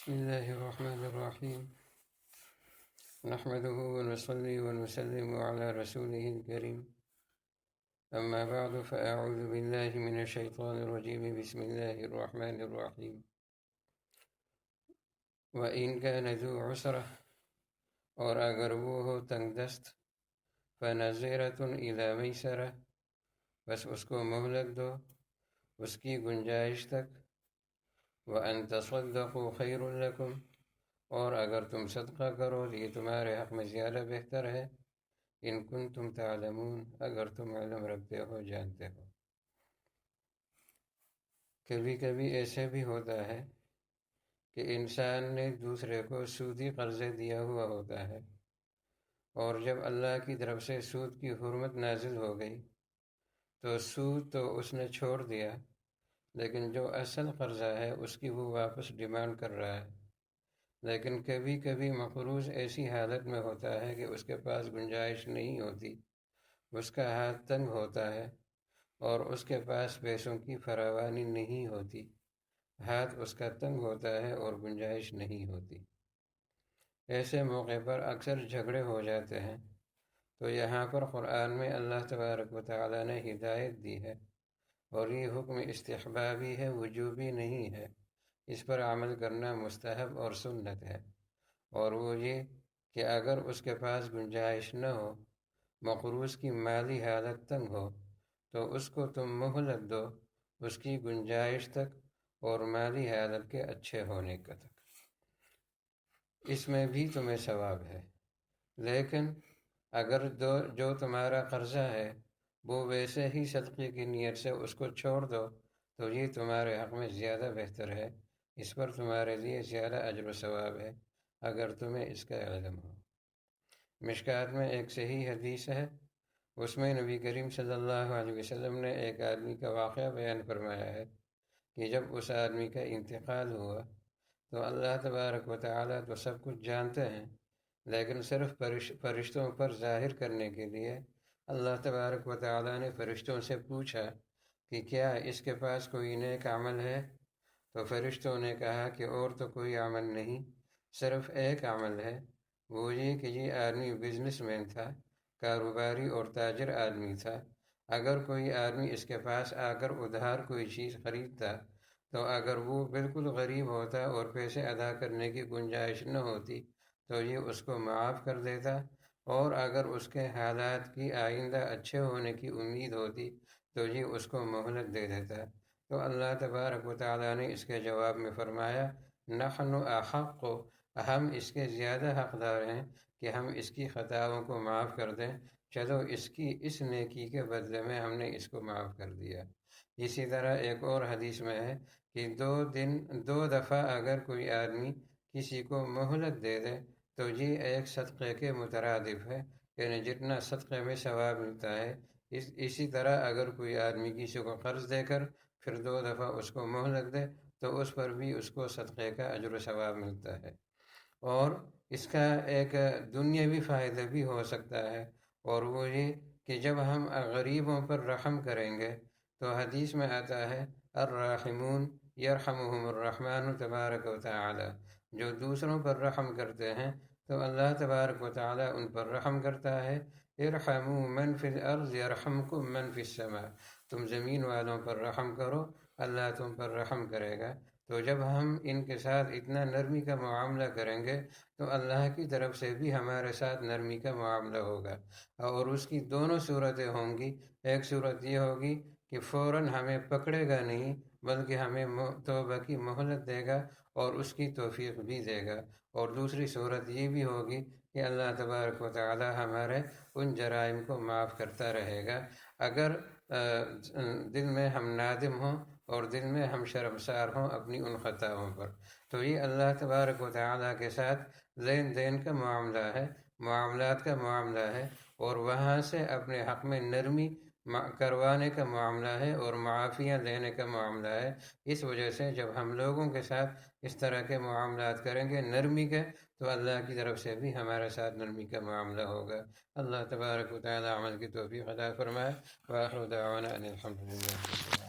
بسم الله الرحمن الرحيم نحمده ونصلي ونسلم على رسوله الكريم أما بعد فأعوذ بالله من الشيطان الرجيم بسم الله الرحمن الرحيم وإن كان ذو عسرة اور اگر وہ ہو تنگ دست فنظرة إلى میسرة بس اس کو مہلت دو اس کی گنجائش تک وأن تصدقوا خير لكم اور اگر تم صدقہ کرو تو یہ تمہارے حق میں زیادہ بہتر ہے ان کنتم تعلمون اگر تم علم رکھتے ہو جانتے ہو۔ کبھی کبھی ایسے بھی ہوتا ہے کہ انسان نے دوسرے کو سودی قرضے دیا ہوا ہوتا ہے اور جب اللہ کی طرف سے سود کی حرمت نازل ہو گئی تو سود تو اس نے چھوڑ دیا، لیکن جو اصل قرضہ ہے اس کی وہ واپس ڈیمانڈ کر رہا ہے۔ لیکن کبھی کبھی مقروض ایسی حالت میں ہوتا ہے کہ اس کے پاس گنجائش نہیں ہوتی، اس کا ہاتھ تنگ ہوتا ہے اور اس کے پاس پیسوں کی فراوانی نہیں ہوتی، ہاتھ اس کا تنگ ہوتا ہے اور گنجائش نہیں ہوتی۔ ایسے موقع پر اکثر جھگڑے ہو جاتے ہیں، تو یہاں پر قرآن میں اللہ تبارک و تعالیٰ نے ہدایت دی ہے، اور یہ حکم استحبابی ہے، وجوبی نہیں ہے، اس پر عمل کرنا مستحب اور سنت ہے۔ اور وہ یہ کہ اگر اس کے پاس گنجائش نہ ہو، مقروض کی مالی حالت تنگ ہو، تو اس کو تم مہلت دو اس کی گنجائش تک اور مالی حالت کے اچھے ہونے تک، اس میں بھی تمہیں ثواب ہے۔ لیکن اگر جو تمہارا قرضہ ہے وہ ویسے ہی صدقے کی نیت سے اس کو چھوڑ دو تو یہ تمہارے حق میں زیادہ بہتر ہے، اس پر تمہارے لیے زیادہ اجر و ثواب ہے اگر تمہیں اس کا علم ہو۔ مشکات میں ایک صحیح حدیث ہے، اس میں نبی کریم صلی اللہ علیہ وسلم نے ایک آدمی کا واقعہ بیان فرمایا ہے کہ جب اس آدمی کا انتقال ہوا تو اللہ تبارک و تعالیٰ تو سب کچھ جانتے ہیں، لیکن صرف فرشتوں پر ظاہر کرنے کے لیے اللہ تبارک و تعالیٰ نے فرشتوں سے پوچھا کہ کیا اس کے پاس کوئی نیک عمل ہے؟ تو فرشتوں نے کہا کہ اور تو کوئی عمل نہیں، صرف ایک عمل ہے، وہ یہ کہ یہ آدمی بزنس مین تھا، کاروباری اور تاجر آدمی تھا۔ اگر کوئی آدمی اس کے پاس آ کر ادھار کوئی چیز خریدتا تو اگر وہ بالکل غریب ہوتا اور پیسے ادا کرنے کی گنجائش نہ ہوتی تو یہ اس کو معاف کر دیتا، اور اگر اس کے حالات کی آئندہ اچھے ہونے کی امید ہوتی تو یہ اس کو مہلت دے دیتا۔ تو اللہ تبارک و تعالیٰ نے اس کے جواب میں فرمایا نحن احق، ہم اس کے زیادہ حقدار ہیں کہ ہم اس کی خطاؤں کو معاف کر دیں، چلو اس کی اس نیکی کے بدلے میں ہم نے اس کو معاف کر دیا۔ اسی طرح ایک اور حدیث میں ہے کہ 2 دفعہ اگر کوئی آدمی کسی کو مہلت دے دے تو یہ ایک صدقے کے مترادف ہے، یعنی جتنا صدقے میں ثواب ملتا ہے اسی طرح اگر کوئی آدمی کسی کو قرض دے کر پھر 2 دفعہ اس کو مہلت دے تو اس پر بھی اس کو صدقے کا اجر و ثواب ملتا ہے۔ اور اس کا ایک دنیاوی فائدہ بھی ہو سکتا ہے، اور وہ یہ کہ جب ہم غریبوں پر رحم کریں گے تو حدیث میں آتا ہے الراحمون یرحمہم الرحمن تبارک و تعالی، جو دوسروں پر رحم کرتے ہیں تو اللہ تبارک و تعالی ان پر رحم کرتا ہے۔ ارحموا من فی الارض یرحمکم من فی السماء، تم زمین والوں پر رحم کرو اللہ تم پر رحم کرے گا۔ تو جب ہم ان کے ساتھ اتنا نرمی کا معاملہ کریں گے تو اللہ کی طرف سے بھی ہمارے ساتھ نرمی کا معاملہ ہوگا، اور اس کی دونوں صورتیں ہوں گی۔ ایک صورت یہ ہوگی کہ فوراً ہمیں پکڑے گا نہیں بلکہ ہمیں توبہ کی مہلت دے گا اور اس کی توفیق بھی دے گا، اور دوسری صورت یہ بھی ہوگی کہ اللہ تبارک و تعالی ہمارے ان جرائم کو معاف کرتا رہے گا اگر دل میں ہم نادم ہوں اور دل میں ہم شرمسار ہوں اپنی ان خطاؤں پر۔ تو یہ اللہ تبارک و تعالیٰ کے ساتھ لین دین کا معاملہ ہے، معاملات کا معاملہ ہے، اور وہاں سے اپنے حق میں نرمی کروانے کا معاملہ ہے اور معافیاں لینے کا معاملہ ہے۔ اس وجہ سے جب ہم لوگوں کے ساتھ اس طرح کے معاملات کریں گے نرمی کے، تو اللہ کی طرف سے بھی ہمارے ساتھ نرمی کا معاملہ ہوگا۔ اللہ تبارک و تعالی عمل کی توفیق عطا فرمائے۔ وآخر دعوانا ان الحمد للہ۔